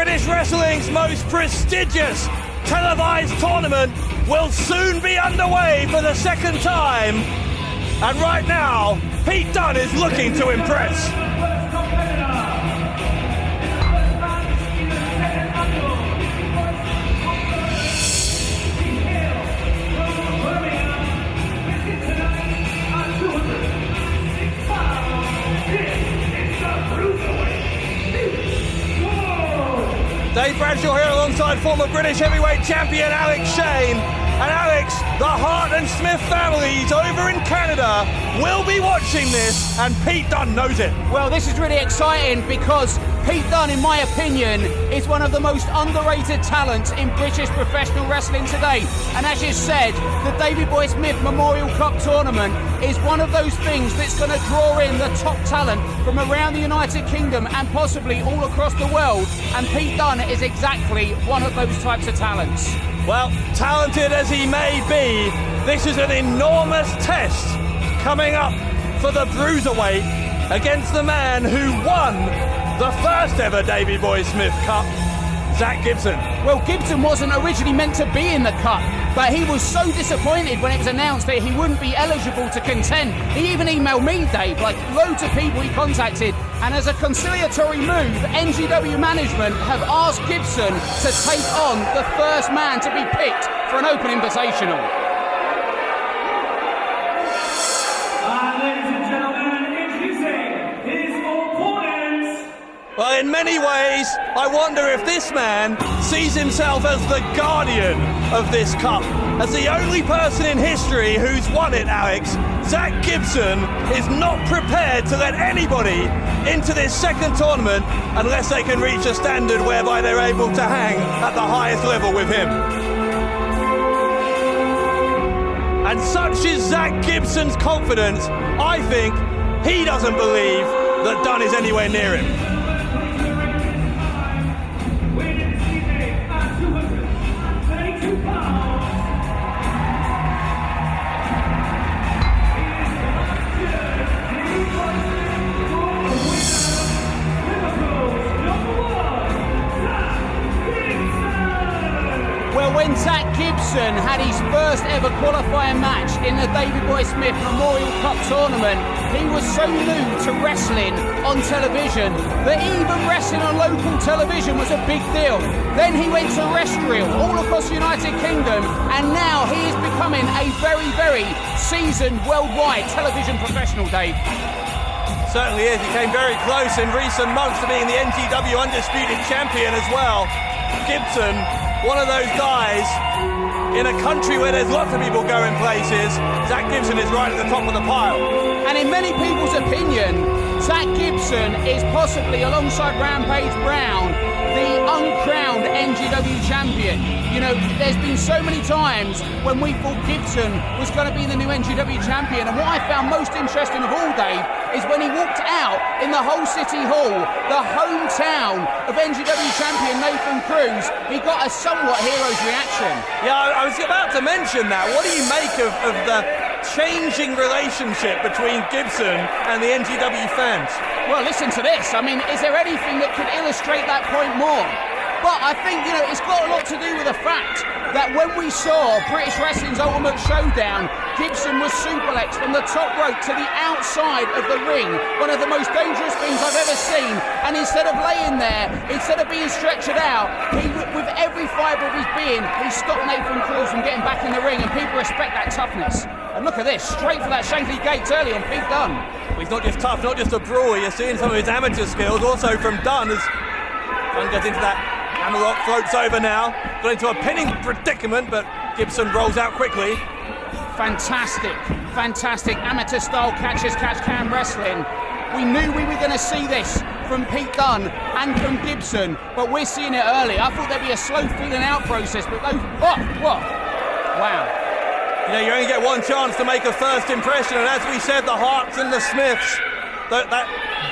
British Wrestling's most prestigious televised tournament will soon be underway for the second time. And right now, Pete Dunne is looking to impress. Dave Bradshaw here alongside former British heavyweight champion Alex Shane. And Alex, the Hart and Smith families over in Canada will be watching this, and Pete Dunne knows it. Well, this is really exciting because Pete Dunne, in my opinion, is one of the most underrated talents in British professional wrestling today. And as you said, the Davey Boy Smith Memorial Cup tournament is one of those things that's going to draw in the top talent from around the United Kingdom and possibly all across the world. And Pete Dunne is exactly one of those types of talents. Well, talented as he may be, this is an enormous test coming up for the Bruiserweight against the man who won the first ever Davey Boy Smith Cup, Zack Gibson. Well, Gibson wasn't originally meant to be in the Cup, but he was so disappointed when it was announced that he wouldn't be eligible to contend. He even emailed me, Dave, like loads of people he contacted, and as a conciliatory move, NGW management have asked Gibson to take on the first man to be picked for an open invitational. Ladies and gentlemen, introducing his opponents. Well, in many ways, I wonder if this man sees himself as the guardian of this cup. As the only person in history who's won it, Alex, Zack Gibson is not prepared to let anybody into this second tournament unless they can reach a standard whereby they're able to hang at the highest level with him. And such is Zack Gibson's confidence, I think he doesn't believe that Dunne is anywhere near him. Well, when Zack Gibson had his first ever qualifying match in the Davey Boy Smith Memorial Cup tournament, he was so new to wrestling on television that even wrestling on local television was a big deal. Then he went terrestrial all across the United Kingdom, and now he is becoming a very, very seasoned worldwide television professional, Dave. Certainly is. He came very close in recent months to being the NGW undisputed champion as well. Gibson, one of those guys in a country where there's lots of people going places. Zack Gibson is right at the top of the pile. And in many people's opinion, Zack Gibson is possibly, alongside Rampage Brown, the uncrowned NGW champion. You know, there's been so many times when we thought Gibson was going to be the new NGW champion, and what I found most interesting of all, Dave, is when he walked out in the Hull City Hall, the hometown of NGW champion Nathan Cruz, he got a somewhat hero's reaction. Yeah, I was about to mention that. What do you make of the changing relationship between Gibson and the NGW fans? Well, listen to this. I mean, is there anything that could illustrate that point more? But I think, you know, it's got a lot to do with the fact that when we saw British Wrestling's Ultimate Showdown, Gibson was suplexed from the top rope to the outside of the ring. One of the most dangerous things I've ever seen. And instead of laying there, instead of being stretched out, he, with every fibre of his being, he stopped Nathan Cruz from getting back in the ring, and people respect that toughness. And look at this, straight for that Shankly Gates early on Pete Dunne. Well, he's not just tough, not just a brawler, you're seeing some of his amateur skills also from Dunne as Dunne gets into that hammerlock, floats over now, got into a pinning predicament, but Gibson rolls out quickly. Fantastic, fantastic amateur style catch-as-catch-can wrestling. We knew we were going to see this from Pete Dunne and from Gibson, but we're seeing it early. I thought there'd be a slow feeling out process, but those, wow. You know, you only get one chance to make a first impression, and as we said, the Harts and the Smiths, that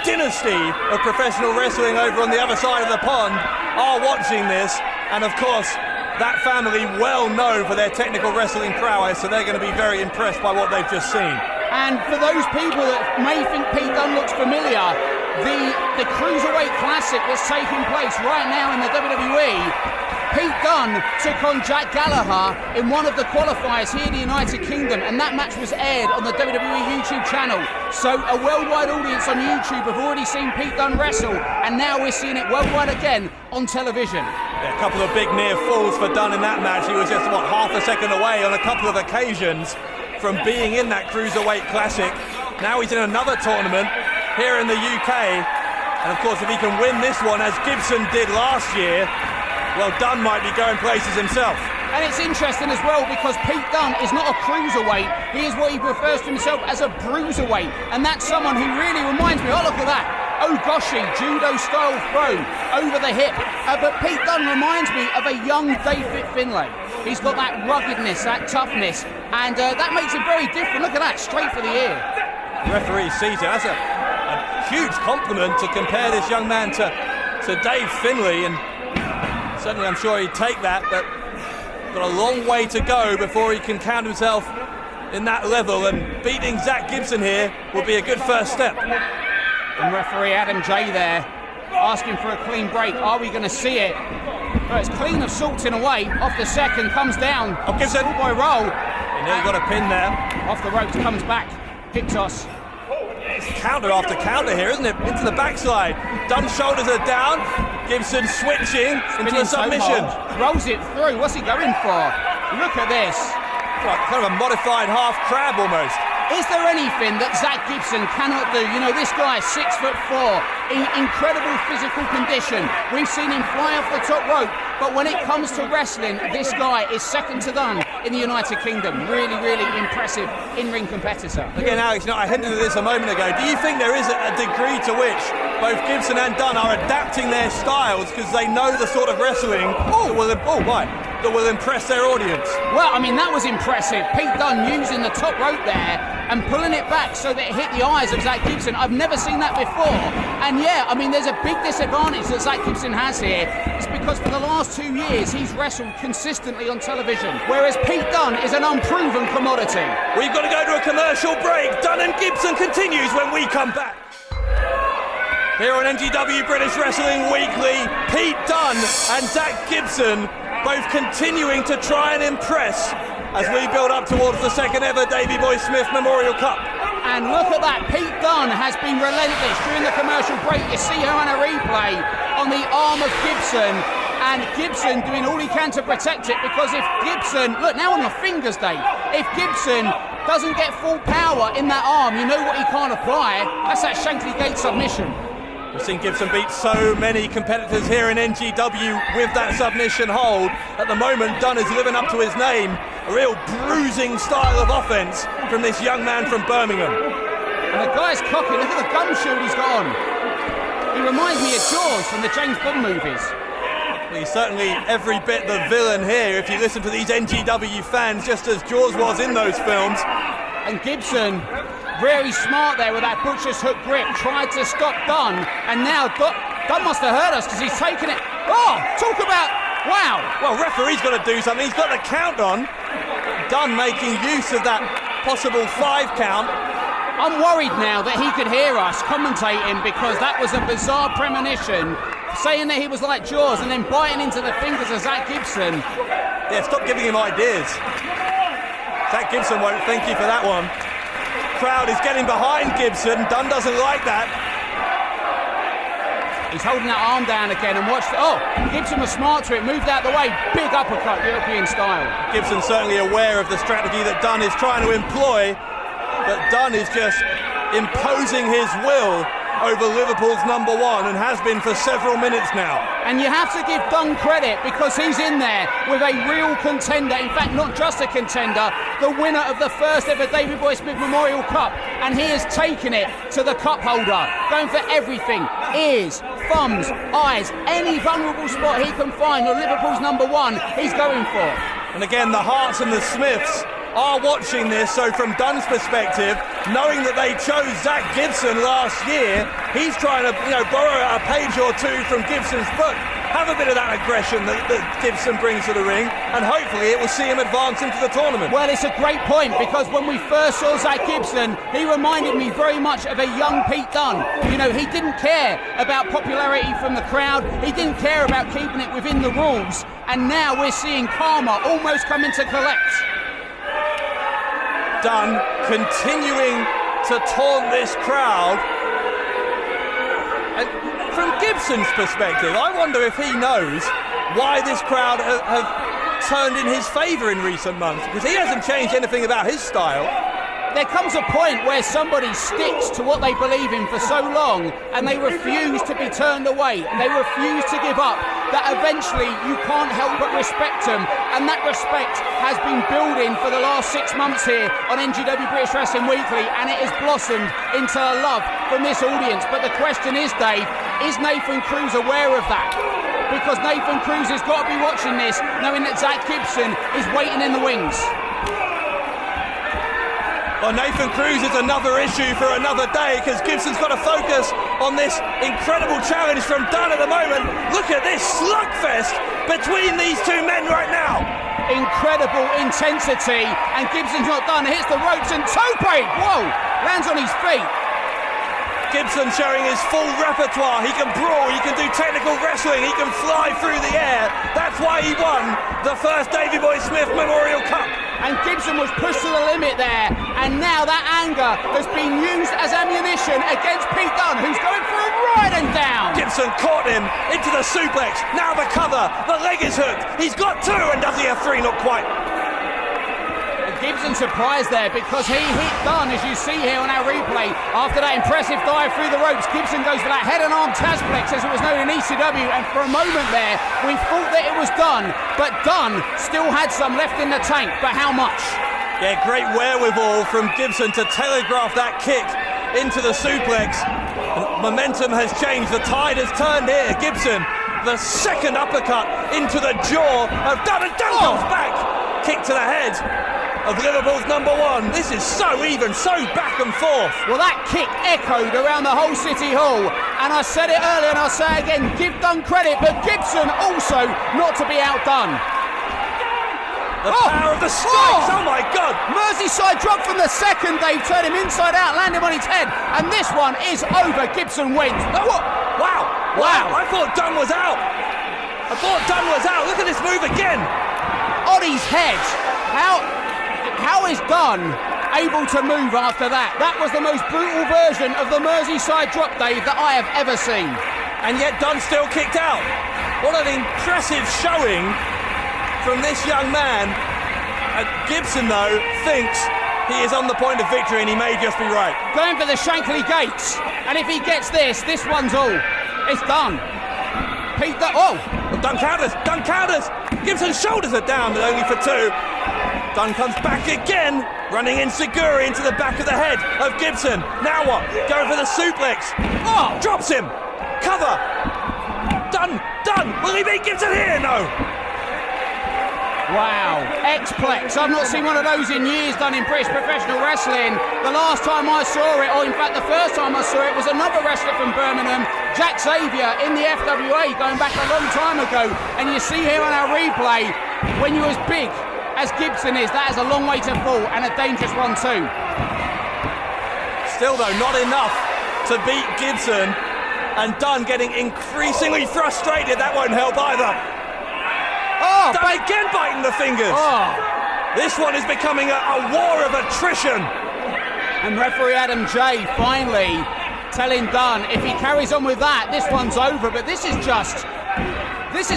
dynasty of professional wrestling over on the other side of the pond, are watching this, and of course, that family well known for their technical wrestling prowess, so they're going to be very impressed by what they've just seen. And for those people that may think Pete Dunne looks familiar, the Cruiserweight Classic that's taking place right now in the WWE. Pete Dunne took on Jack Gallagher in one of the qualifiers here in the United Kingdom, and that match was aired on the WWE YouTube channel. So a worldwide audience on YouTube have already seen Pete Dunne wrestle, and now we're seeing it worldwide again on television. Yeah, a couple of big near falls for Dunne in that match. He was just, half a second away on a couple of occasions from being in that Cruiserweight Classic. Now he's in another tournament here in the UK, and of course if he can win this one, as Gibson did last year, well, Dunne might be going places himself. And it's interesting as well because Pete Dunne is not a cruiserweight. He is what he refers to himself as a bruiserweight. And that's someone who really reminds me, look at that. Ogoshi, judo-style throw over the hip. But Pete Dunne reminds me of a young David Finlay. He's got that ruggedness, that toughness, and that makes him very different. Look at that, straight for the ear. The referee sees it. That's a huge compliment to compare this young man to Dave Finlay, and certainly I'm sure he'd take that, but got a long way to go before he can count himself in that level, and beating Zack Gibson here would be a good first step. And referee Adam J there asking for a clean break. Are we going to see it? Well, it's clean of sorts in a way. Off the second, comes down. Oh, Gibson. Boy roll. He nearly got a pin there. Off the ropes, comes back. Hip toss. It's counter after counter here, isn't it? Into the backslide. Dunne's shoulders are down. Gibson switching into a submission. Rolls it through. What's he going for? Look at this. Well, kind of a modified half crab almost. Is there anything that Zack Gibson cannot do? You know, this guy is 6'4", in incredible physical condition. We've seen him fly off the top rope, but when it comes to wrestling, this guy is second to none in the United Kingdom. Really, really impressive in-ring competitor. Again, Alex, I hinted at this a moment ago. Do you think there is a degree to which both Gibson and Dunne are adapting their styles because they know the sort of wrestling that will impress their audience? Well, I mean, that was impressive. Pete Dunne using the top rope there and pulling it back so that it hit the eyes of Zack Gibson. I've never seen that before. And yeah, I mean, there's a big disadvantage that Zack Gibson has here. It's because for the last 2 years, he's wrestled consistently on television, whereas Pete Dunne is an unproven commodity. We've got to go to a commercial break. Dunne and Gibson continues when we come back. Here on NGW British Wrestling Weekly, Pete Dunne and Zack Gibson both continuing to try and impress as we build up towards the second ever Davey Boy Smith Memorial Cup. And look at that, Pete Dunne has been relentless during the commercial break. You see her on a replay on the arm of Gibson, and Gibson doing all he can to protect it, because if Gibson, look now on the fingers, Dave, if Gibson doesn't get full power in that arm, you know what he can't apply? That's that Shankly Gate submission. We've seen Gibson beat so many competitors here in NGW with that submission hold. At the moment, Dunne is living up to his name. A real bruising style of offense from this young man from Birmingham. And the guy's cocky. Look at the gum shield he's got on. He reminds me of Jaws from the James Bond movies. Well, he's certainly every bit the villain here if you listen to these NGW fans, just as Jaws was in those films. And Gibson, very smart there with that butcher's hook grip, tried to stop Dunne, and now Dunne must have heard us because he's taken it. Oh, talk about, wow. Well, referee's got to do something. He's got the count on. Dunne making use of that possible 5 count. I'm worried now that he could hear us commentating, because that was a bizarre premonition, saying that he was like Jaws and then biting into the fingers of Zack Gibson. Yeah, stop giving him ideas. Zack Gibson won't thank you for that one. Crowd is getting behind Gibson. Dunne doesn't like that. He's holding that arm down again, and watch. Gibson was smart to it, moved out the way, big uppercut, European style. Gibson's certainly aware of the strategy that Dunne is trying to employ, but Dunne is just imposing his will over Liverpool's number one, and has been for several minutes now. And you have to give Dunne credit, because he's in there with a real contender. In fact, not just a contender, the winner of the first ever Davey Boy Smith Memorial Cup, and he has taken it to the cup holder, going for everything: ears, thumbs, eyes, any vulnerable spot he can find on Liverpool's number one, he's going for. And again, the Hearts and the Smiths are watching this, so from Dunne's perspective, knowing that they chose Zack Gibson last year, he's trying to borrow a page or two from Gibson's book. have a bit of that aggression that Gibson brings to the ring, and hopefully it will see him advance into the tournament. Well, it's a great point, because when we first saw Zack Gibson, he reminded me very much of a young Pete Dunne. You know, he didn't care about popularity from the crowd, he didn't care about keeping it within the rules, and now we're seeing karma almost coming to collect. Dunne continuing to taunt this crowd. And from Gibson's perspective, I wonder if he knows why this crowd have turned in his favour in recent months, because he hasn't changed anything about his style. There comes a point where somebody sticks to what they believe in for so long and they refuse to be turned away, they refuse to give up, that eventually you can't help but respect them, and that respect has been building for the last 6 months here on NGW British Wrestling Weekly, and it has blossomed into a love from this audience. But the question is, Dave, is Nathan Cruz aware of that? Because Nathan Cruz has got to be watching this, knowing that Zack Gibson is waiting in the wings. Well, Nathan Cruz is another issue for another day, because Gibson's got to focus on this incredible challenge from Dunne at the moment. Look at this slugfest between these two men right now. Incredible intensity, and Gibson's not done. Hits the ropes and toe break. Whoa, lands on his feet. Gibson showing his full repertoire. He can brawl, he can do technical wrestling, he can fly through the air. That's why he won the first Davey Boy Smith Memorial Cup. And Gibson was pushed to the limit there, and now that anger has been used as ammunition against Pete Dunne, who's going for a ride and down. Gibson caught him into the suplex. Now the cover, the leg is hooked. He's got two, and does he have three? Not quite. Gibson surprised there, because he hit Dunne, as you see here on our replay. After that impressive dive through the ropes, Gibson goes for that head and arm Tazplex, as it was known in ECW, and for a moment there we thought that it was done, but Dunne still had some left in the tank. But how much? Yeah, great wherewithal from Gibson to telegraph that kick into the suplex. Momentum has changed, the tide has turned here. Gibson, the second uppercut into the jaw of Dunne, and Dunne comes back. Kick to the head of Liverpool's number one. This is so even, so back and forth. Well, that kick echoed around the whole City Hall, and I said it earlier and I'll say it again, give Dunne credit, but Gibson also not to be outdone. The power of the strikes, oh my God! Merseyside drop from the second, Dave, turned him inside out, landed on his head, and this one is over. Gibson wins. Oh, wow. I thought Dunne was out. Look at this move again. On his head. How is Dunne able to move after that? That was the most brutal version of the Merseyside drop, Dave, that I have ever seen. And yet Dunne still kicked out. What an impressive showing from this young man. Gibson, though, thinks he is on the point of victory, and he may just be right. Going for the Shankly Gates, and if he gets this one's all. It's done. Pete Dunne, Dunne counters. Gibson's shoulders are down, but only for two. Dunne comes back again, running Inseguri into the back of the head of Gibson. Now what? Going for the suplex. Drops him. Cover. Dunne. Will he beat Gibson here? No. Wow, X-Plex. I've not seen one of those in years done in British professional wrestling. The last time I saw it, or in fact the first time I saw it, was another wrestler from Birmingham, Jack Xavier, in the FWA, going back a long time ago. And you see here on our replay, when you're as big as Gibson is, that is a long way to fall, and a dangerous one too. Still though, not enough to beat Gibson, and Dunne getting increasingly frustrated. That won't help either. Dunne again biting the fingers. This one is becoming a war of attrition. And referee Adam J finally telling Dunne, if he carries on with that, this one's over. But this is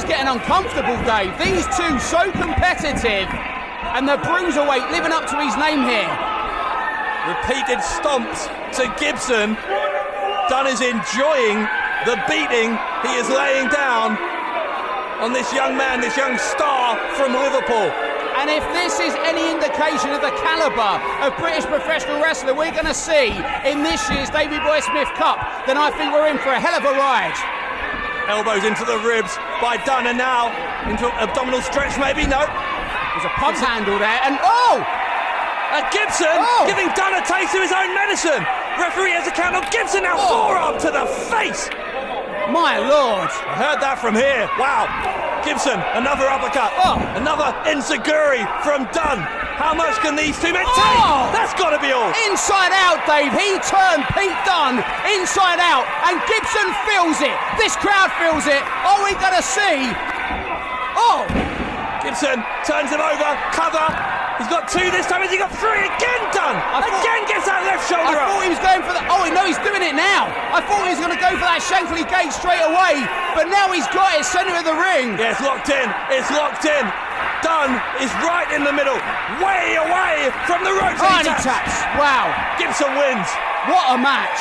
getting uncomfortable, Dave. These two so competitive, and the bruiserweight living up to his name here. Repeated stomps to Gibson. Dunne is enjoying the beating he is laying down on this young man, this young star from Liverpool. And if this is any indication of the calibre of British professional wrestler we're going to see in this year's Davey Boy Smith Cup, then I think we're in for a hell of a ride. Elbows into the ribs by Dunne, and now into abdominal stretch maybe, no. There's a pump handle there, and Gibson giving Dunne a taste of his own medicine. Referee has a count on Gibson now, forearm to the face. My Lord. I heard that from here. Wow. Gibson, another uppercut. Oh. Another enziguri from Dunne. How much can these two men take? Oh. That's got to be all. Inside out, Dave. He turned Pete Dunne inside out, and Gibson feels it. This crowd feels it. Are we going to see? Oh. Gibson turns him over, cover. He's got two this time. Has he got three again? Dunne again gets that left shoulder I up. thought he was going for the... Oh, no, he's doing it now. I thought he was going to go for that Shankly gate straight away, but now he's got it centre of the ring. Yeah, it's locked in. It's locked in. Dunne is right in the middle, way away from the ropes. Oh, and he taps. Wow. Gibson wins. What a match.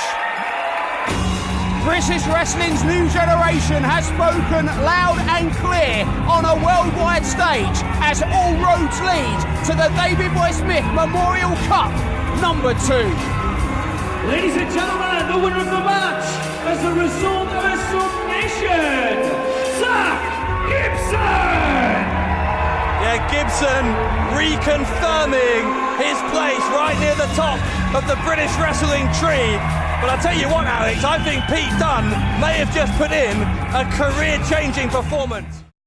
British Wrestling's new generation has spoken loud and clear on a worldwide stage as all roads lead to the Davey Boy Smith Memorial Cup number 2. Ladies and gentlemen, the winner of the match as a result of a submission, Zack Gibson! Yeah, Gibson reconfirming his place right near the top of the British wrestling tree. But I tell you what, Alex, I think Pete Dunne may have just put in a career-changing performance.